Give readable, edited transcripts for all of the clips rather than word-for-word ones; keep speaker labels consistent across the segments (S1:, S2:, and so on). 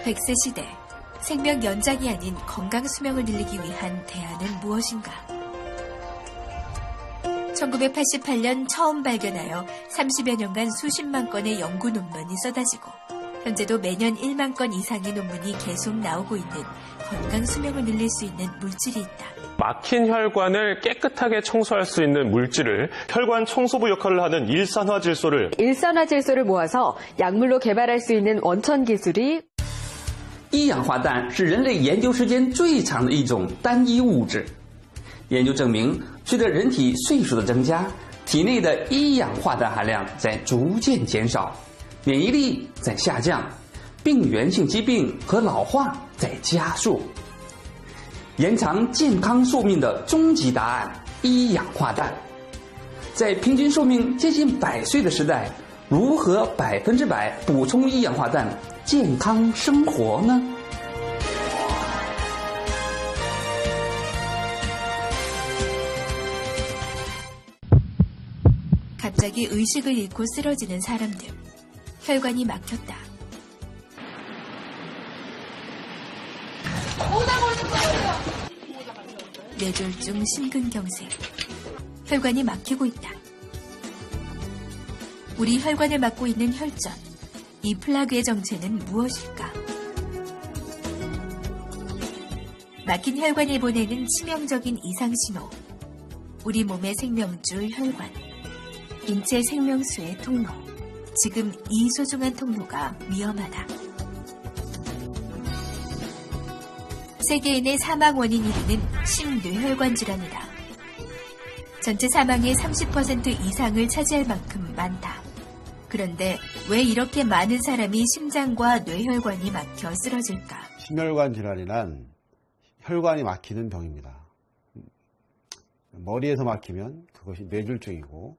S1: 백세 시대, 생명 연장이 아닌 건강 수명을 늘리기 위한 대안은 무엇인가? 1988년 처음 발견하여 30여 년간 수십만 건의 연구 논문이 쏟아지고 현재도 매년 1만 건 이상의 논문이 계속 나오고 있는 건강 수명을 늘릴 수 있는 물질이 있다.
S2: 막힌 혈관을 깨끗하게 청소할 수 있는 물질을 혈관 청소부 역할을 하는 일산화질소를
S3: 모아서 약물로 개발할 수 있는 원천 기술이
S4: 一氧化氮是人类研究时间最长的一种单一物质。研究证明，随着人体岁数的增加，体内的一氧化氮含量在逐渐减少，免疫力在下降，病原性疾病和老化在加速。延长健康寿命的终极答案——一氧化氮。在平均寿命接近100岁的时代，如何100%补充一氧化氮，健康生活呢？
S1: 갑자기 의식을 잃고 쓰러지는 사람들. 혈관이 막혔다. 뇌졸중, 심근경색. 혈관이 막히고 있다. 우리 혈관을 막고 있는 혈전. 이 플라그의 정체는 무엇일까? 막힌 혈관이 보내는 치명적인 이상신호. 우리 몸의 생명줄 혈관. 인체 생명수의 통로. 지금 이 소중한 통로가 위험하다. 세계인의 사망 원인 1위는 심뇌혈관 질환이다. 전체 사망의 30% 이상을 차지할 만큼 많다. 그런데 왜 이렇게 많은 사람이 심장과 뇌혈관이 막혀 쓰러질까?
S5: 심혈관 질환이란 혈관이 막히는 병입니다. 머리에서 막히면 그것이 뇌졸중이고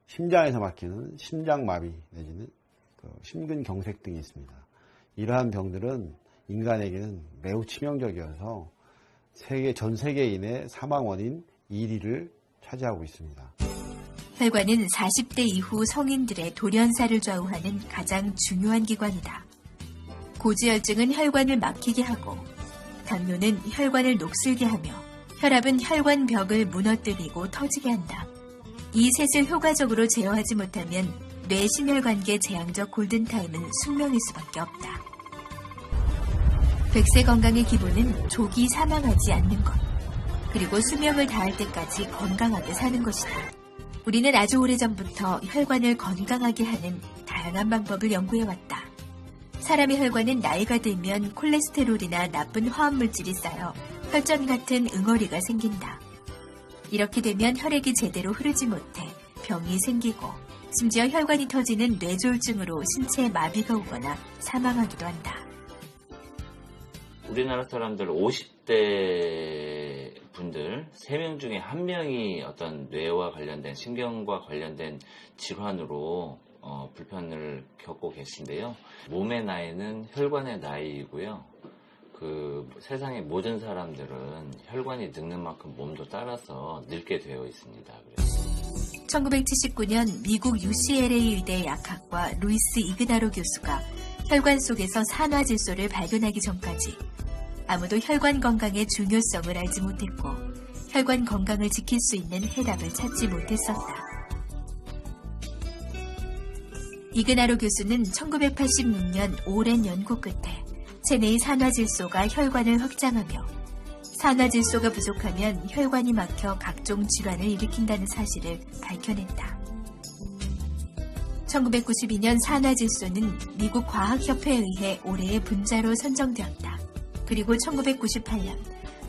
S5: 심장에서 막히는 심장마비 내지는 심근경색 등이 있습니다. 이러한 병들은 인간에게는 매우 치명적이어서 전 세계인의 사망 원인 1위를 차지하고 있습니다.
S1: 혈관은 40대 이후 성인들의 돌연사를 좌우하는 가장 중요한 기관이다. 고지혈증은 혈관을 막히게 하고 당뇨는 혈관을 녹슬게 하며 혈압은 혈관벽을 무너뜨리고 터지게 한다. 이 셋을 효과적으로 제어하지 못하면 뇌심혈관계 재앙적 골든타임은 숙명일 수밖에 없다. 100세 건강의 기본은 조기 사망하지 않는 것, 그리고 수명을 다할 때까지 건강하게 사는 것이다. 우리는 아주 오래전부터 혈관을 건강하게 하는 다양한 방법을 연구해왔다. 사람의 혈관은 나이가 들면 콜레스테롤이나 나쁜 화합물질이 쌓여 혈전 같은 응어리가 생긴다. 이렇게 되면 혈액이 제대로 흐르지 못해 병이 생기고 심지어 혈관이 터지는 뇌졸중으로 신체에 마비가 오거나 사망하기도 한다.
S6: 우리나라 사람들 50대 분들 3명 중에 1명이 어떤 뇌와 관련된 신경과 관련된 질환으로 불편을 겪고 계신데요. 몸의 나이는 혈관의 나이이고요. 세상의 모든 사람들은 혈관이 늙는 만큼 몸도 따라서 늙게 되어 있습니다.
S1: 1979년 미국 UCLA 의대 약학과 루이스 이그나로 교수가 혈관 속에서 산화질소를 발견하기 전까지 아무도 혈관 건강의 중요성을 알지 못했고 혈관 건강을 지킬 수 있는 해답을 찾지 못했었다. 이그나로 교수는 1986년 오랜 연구 끝에 체내의 산화질소가 혈관을 확장하며 산화질소가 부족하면 혈관이 막혀 각종 질환을 일으킨다는 사실을 밝혀냈다. 1992년 산화질소는 미국 과학협회에 의해 올해의 분자로 선정되었다. 그리고 1998년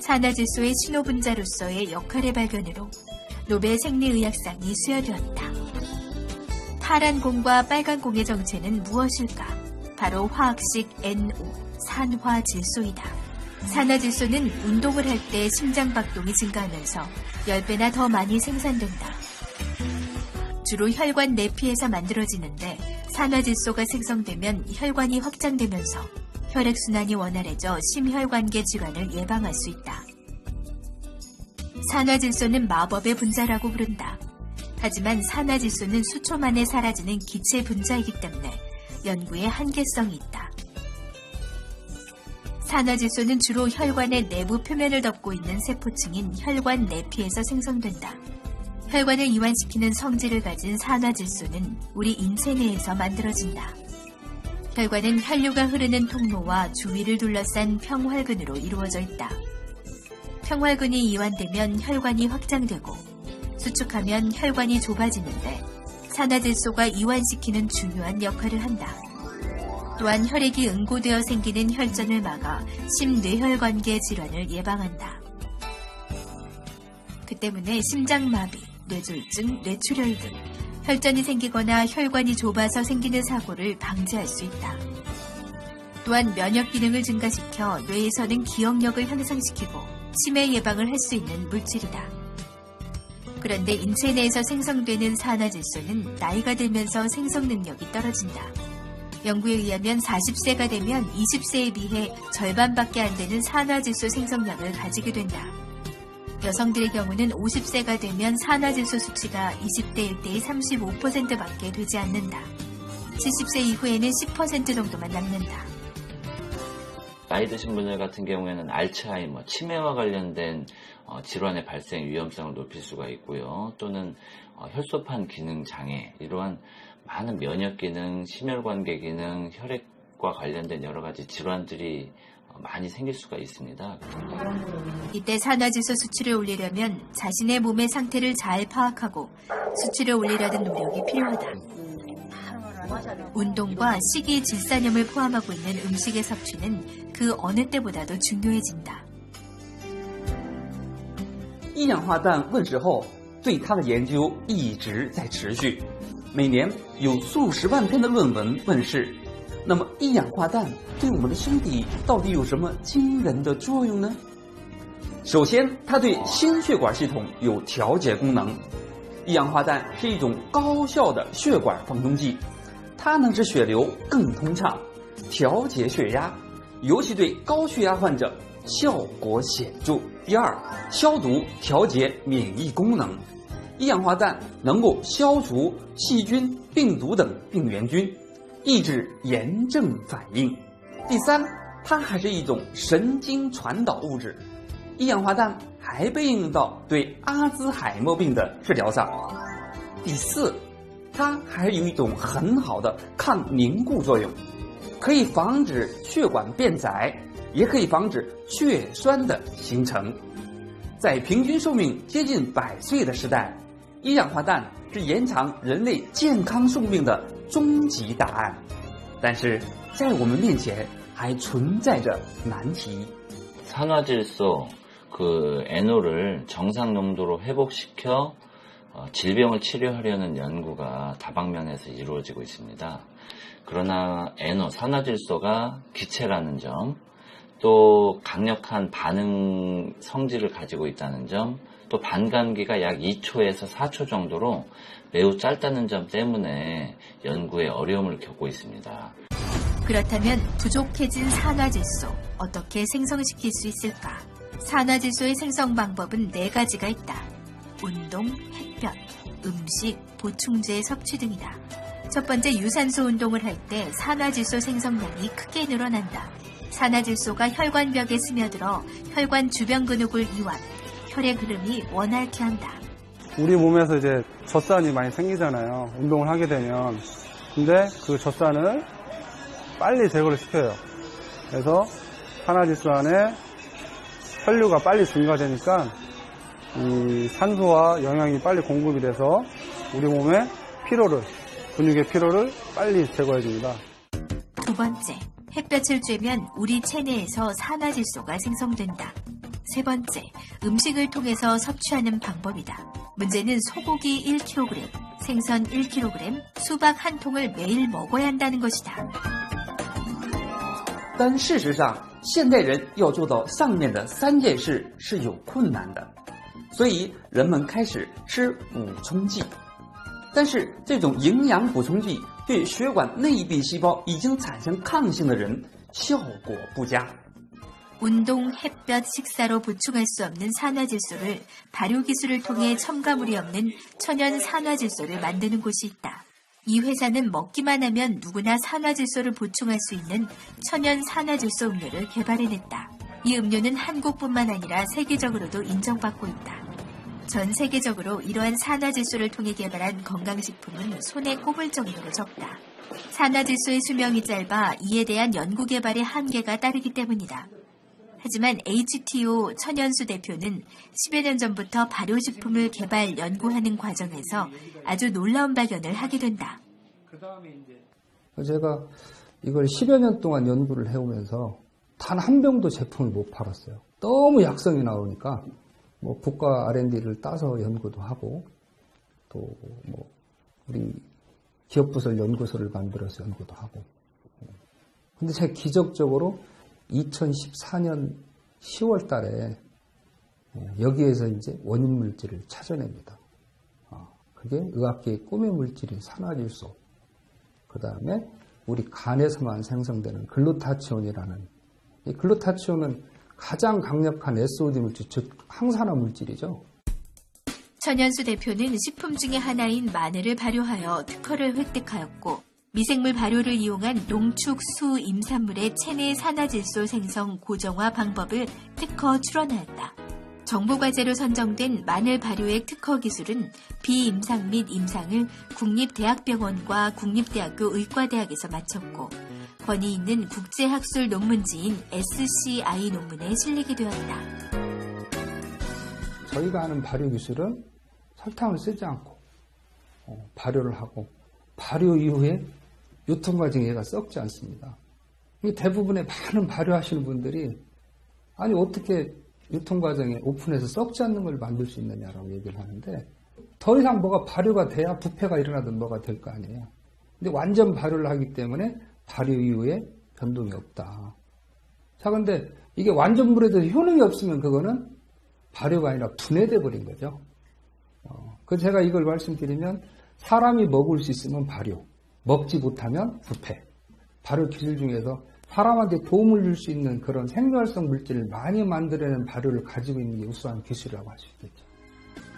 S1: 산화질소의 신호분자로서의 역할의 발견으로 노벨 생리의학상이 수여되었다. 파란 공과 빨간 공의 정체는 무엇일까? 바로 화학식 NO, 산화질소이다. 산화질소는 운동을 할 때 심장박동이 증가하면서 10배나 더 많이 생산된다. 주로 혈관 내피에서 만들어지는데 산화질소가 생성되면 혈관이 확장되면서 혈액순환이 원활해져 심혈관계 질환을 예방할 수 있다. 산화질소는 마법의 분자라고 부른다. 하지만 산화질소는 수초 만에 사라지는 기체 분자이기 때문에 연구에 한계성이 있다. 산화질소는 주로 혈관의 내부 표면을 덮고 있는 세포층인 혈관 내피에서 생성된다. 혈관을 이완시키는 성질을 가진 산화질소는 우리 인체 내에서 만들어진다. 혈관은 혈류가 흐르는 통로와 주위를 둘러싼 평활근으로 이루어져 있다. 평활근이 이완되면 혈관이 확장되고 수축하면 혈관이 좁아지는데 산화질소가 이완시키는 중요한 역할을 한다. 또한 혈액이 응고되어 생기는 혈전을 막아 심뇌혈관계 질환을 예방한다. 그 때문에 심장마비, 뇌졸중, 뇌출혈 등 혈전이 생기거나 혈관이 좁아서 생기는 사고를 방지할 수 있다. 또한 면역 기능을 증가시켜 뇌에서는 기억력을 향상시키고 치매 예방을 할 수 있는 물질이다. 그런데 인체 내에서 생성되는 산화질소는 나이가 들면서 생성 능력이 떨어진다. 연구에 의하면 40세가 되면 20세에 비해 절반밖에 안 되는 산화질소 생성량을 가지게 된다. 여성들의 경우는 50세가 되면 산화질소 수치가 20대일 때의 35%밖에 되지 않는다. 70세 이후에는 10% 정도만 남는다.
S6: 나이 드신 분들 같은 경우에는 알츠하이머, 치매와 관련된 질환의 발생 위험성을 높일 수가 있고요. 또는 혈소판 기능 장애, 이러한 많은 면역 기능, 심혈관계 기능, 혈액과 관련된 여러 가지 질환들이 많이 생길 수가 있습니다.
S1: 이때 산화질소 수치를 올리려면 자신의 몸의 상태를 잘 파악하고 수치를 올리려는 노력이 필요하다. 운동과 식이 질산염을 포함하고 있는 음식의 섭취는 그 어느 때보다도 중요해진다.
S4: 一氧化氮问世后，对它的研究一直在持续，每年有数十万篇的论文问世。那么，一氧化氮对我们的身体到底有什么惊人的作用呢？首先，它对心血管系统有调节功能。一氧化氮是一种高效的血管放松剂，它能使血流更通畅，调节血压，尤其对高血压患者效果显著。第二，消毒调节免疫功能，一氧化氮能够消除细菌、病毒等病原菌，抑制炎症反应。第三，它还是一种神经传导物质，一氧化氮还被应用到对阿兹海默病的治疗上。第四，它还有一种很好的抗凝固作用，可以防止血管变窄，也可以防止血栓的形成。在平均寿命接近100岁的时代，一氧化氮是延长人类健康寿命的终极答案。但是在我们面前还存在着难题。
S6: 산화질소, NO를 정상 농도로 회복시켜 질병을 치료하려는 연구가 다방면에서 이루어지고 있습니다. 그러나 NO, 산화질소가 기체라는 점, 또 강력한 반응 성질을 가지고 있다는 점, 또 반감기가 약 2초에서 4초 정도로 매우 짧다는 점 때문에 연구에 어려움을 겪고 있습니다.
S1: 그렇다면 부족해진 산화질소 어떻게 생성시킬 수 있을까? 산화질소의 생성 방법은 4가지가 있다. 운동, 햇볕, 음식, 보충제 섭취 등이다. 첫 번째, 유산소 운동을 할 때 산화질소 생성량이 크게 늘어난다. 산화질소가 혈관벽에 스며들어 혈관 주변 근육을 이완, 혈액 흐름이 원활케 한다.
S7: 우리 몸에서 이제 젖산이 많이 생기잖아요. 운동을 하게 되면. 근데 그 젖산을 빨리 제거를 시켜요. 그래서 산화질소 안에 혈류가 빨리 증가되니까 이 산소와 영양이 빨리 공급이 돼서 우리 몸의 피로를, 근육의 피로를 빨리 제거해 줍니다.
S1: 두 번째, 햇볕을 쬐면 우리 체내에서 산화질소가 생성된다. 세 번째, 음식을 통해서 섭취하는 방법이다. 문제는 소고기 1kg, 생선 1kg, 수박 1통을 매일 먹어야 한다는 것이다.
S4: 但事实上，现代人要做到上面的3件事是有困难的，所以人们开始吃补充剂。但是这种营养补充剂对血管内壁细胞已经产生抗性的人效果不佳。
S1: 운동, 햇볕, 식사로 보충할 수 없는 산화질소를 발효 기술을 통해 첨가물이 없는 천연 산화질소를 만드는 곳이 있다. 이 회사는 먹기만 하면 누구나 산화질소를 보충할 수 있는 천연 산화질소 음료를 개발해냈다. 이 음료는 한국뿐만 아니라 세계적으로도 인정받고 있다. 전 세계적으로 이러한 산화질소를 통해 개발한 건강식품은 손에 꼽을 정도로 적다. 산화질소의 수명이 짧아 이에 대한 연구 개발의 한계가 따르기 때문이다. 하지만 HTO 천연수 대표는 10여 년 전부터 발효식품을 개발, 연구하는 과정에서 아주 놀라운 발견을 하게 된다.
S8: 제가 이걸 10여 년 동안 연구를 해오면서 단 한 병도 제품을 못 팔았어요. 너무 약성이 나오니까 뭐 국가 R&D를 따서 연구도 하고 또 뭐 우리 기업부설 연구소를 만들어서 연구도 하고. 근데 제가 기적적으로 2014년 10월 달에 여기에서 이제 원인 물질을 찾아냅니다. 그게 의학계의 꿈의 물질인 산화질소, 그 다음에 우리 간에서만 생성되는 글루타치온이라는, 이 글루타치온은 가장 강력한 SOD 물질, 즉 항산화 물질이죠.
S1: 천연수 대표는 식품 중에 하나인 마늘을 발효하여 특허를 획득하였고, 미생물 발효를 이용한 농축 수 임산물의 체내 산화질소 생성 고정화 방법을 특허 출원하였다. 정보과제로 선정된 마늘 발효액 특허 기술은 비임상 및 임상을 국립대학병원과 국립대학교 의과대학에서 마쳤고, 권위 있는 국제학술 논문지인 SCI 논문에 실리게 되었다.
S8: 저희가 하는 발효 기술은 설탕을 쓰지 않고 발효를 하고, 발효 이후에 유통 과정에 얘가 썩지 않습니다. 대부분의 많은 발효하시는 분들이 아니 어떻게 유통 과정에 오픈해서 썩지 않는 걸 만들 수 있느냐라고 얘기를 하는데, 더 이상 뭐가 발효가 돼야 부패가 일어나든 뭐가 될 거 아니에요. 근데 완전 발효를 하기 때문에 발효 이후에 변동이 없다. 자, 근데 이게 완전 물에도 효능이 없으면 그거는 발효가 아니라 분해돼 버린 거죠. 그래서 제가 이걸 말씀드리면, 사람이 먹을 수 있으면 발효, 먹지 못하면 부패. 발효 기술 중에서 사람한테 도움을 줄 수 있는 그런 생명활성 물질을 많이 만들어내는 발효를 가지고 있는 게 우수한 기술이라고 할 수 있겠죠.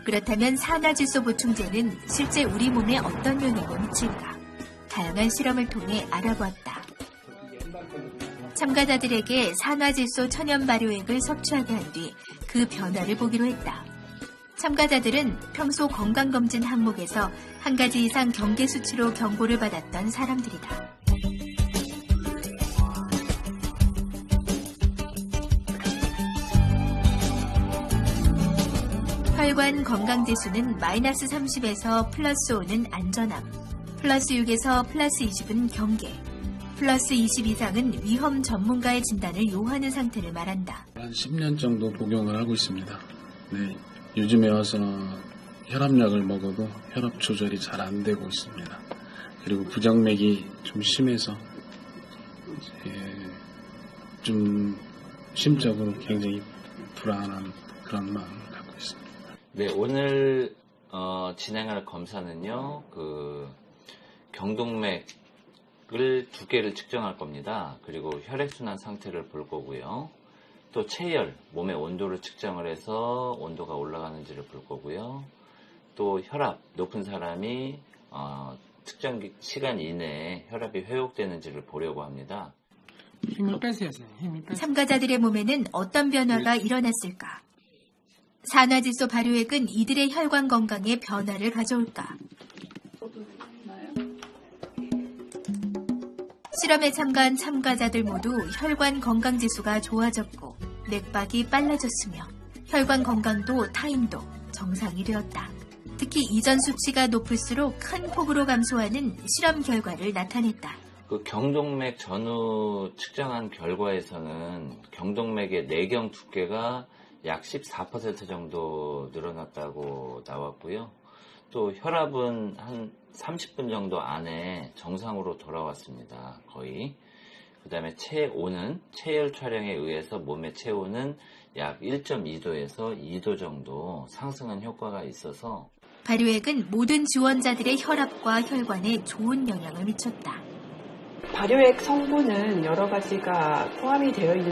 S1: 그렇다면 산화질소 보충제는 실제 우리 몸에 어떤 영향을 미칠까? 다양한 실험을 통해 알아보았다. 참가자들에게 산화질소 천연 발효액을 섭취하게 한 뒤 그 변화를 보기로 했다. 참가자들은 평소 건강검진 항목에서 한 가지 이상 경계 수치로 경고를 받았던 사람들이다. 혈관 건강지수는 마이너스 30에서 플러스 5는 안전함, 플러스 6에서 플러스 20은 경계, 플러스 20 이상은 위험 전문가의 진단을 요하는 상태를 말한다.
S9: 한 10년 정도 복용을 하고 있습니다. 네, 요즘에 와서 혈압약을 먹어도 혈압 조절이 잘 안 되고 있습니다. 그리고 부정맥이 좀 심해서 좀 심적으로 굉장히 불안한 그런 마음을 갖고 있습니다.
S6: 네, 오늘 진행할 검사는요, 경동맥을 두께를 측정할 겁니다. 그리고 혈액순환 상태를 볼 거고요. 또 체열, 몸의 온도를 측정을 해서 온도가 올라가는지를 볼 거고요. 또 혈압, 높은 사람이 특정 시간 이내에 혈압이 회복되는지를 보려고 합니다.
S10: 힘을 빼세요, 힘을 빼세요.
S1: 참가자들의 몸에는 어떤 변화가 일어났을까? 산화질소 발효액은 이들의 혈관 건강에 변화를 가져올까? 실험에 참가한 참가자들 모두 혈관 건강지수가 좋아졌고 맥박이 빨라졌으며 혈관 건강도 타임도 정상이 되었다. 특히 이전 수치가 높을수록 큰 폭으로 감소하는 실험 결과를 나타냈다.
S6: 경동맥 전후 측정한 결과에서는 경동맥의 내경 두께가 약 14% 정도 늘어났다고 나왔고요. 또 혈압은 한 30분 정도 안에 정상으로 돌아왔습니다. 거의. 그 다음에 체온은 체열 촬영에 의해서 몸의 체온은 약 1.2도에서 2도 정도 상승한 효과가 있어서
S1: 발효액은 모든 지원자들의 혈압과 혈관에 좋은 영향을 미쳤다.
S11: 발효액 성분은 여러 가지가 포함이 되어 있는